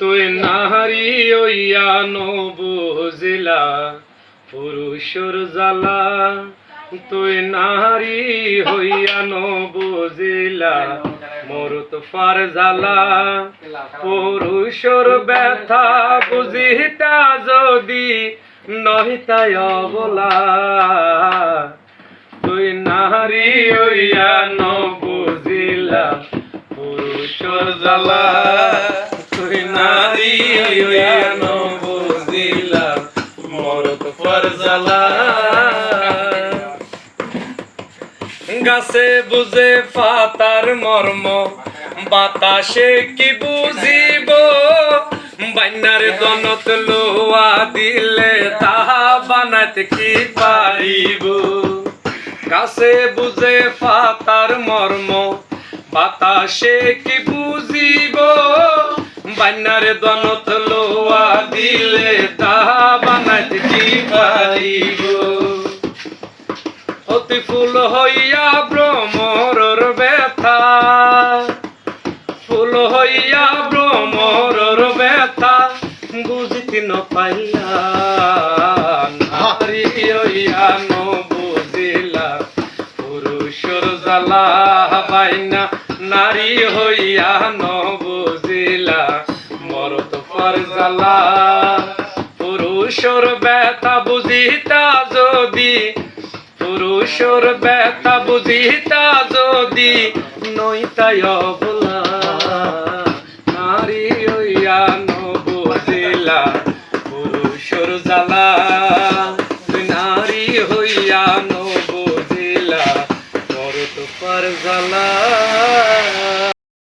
তুই নারী হইয়া নবুঝিলা পুরুষর জ্বালা, তুই নারী হইয়া নবুঝিলা মরুত ফার জ্বালা। পুরুষর ব্যথা বুঝিতা যদি নহিতায় অবলা, তুই নারী হইয়া নবুঝিলা পুরুষর জ্বালা, তুই নারী হইয়া নবুঝিলা মরত ফার জ্বালা। গাছে বুঝে পাতার মর্ম বাতাসে কি বুঝিব, বান্যার দনত লোয়া দিলে তাহা বানাতে কি পারিব। গাছে বুঝে পাতার মর্ম বাতাসে কি বুঝিব, বান্যার দনত লোয়া দিলে তাহা বানাতে কি পারিব। অতি ফুল হইয়া ভ্রমরর ব্যথা, ফুল হইয়া ভ্রমরর ব্যথা বুঝিতে ন পাইলা, নারী হইয়া নবুঝিলা পুরুষর জ্বালা বাইনা, নারী হইয়া নবুঝিলা মরত ফার জ্বালা। পুরুষর ব্যথা বুঝিতা যদি, পুরুষর ব্যথা বুঝিতা যদি নইতায় অবলা, নারী হইয়া নবুঝিলা পুরুষর জ্বালা, নারী হইয়া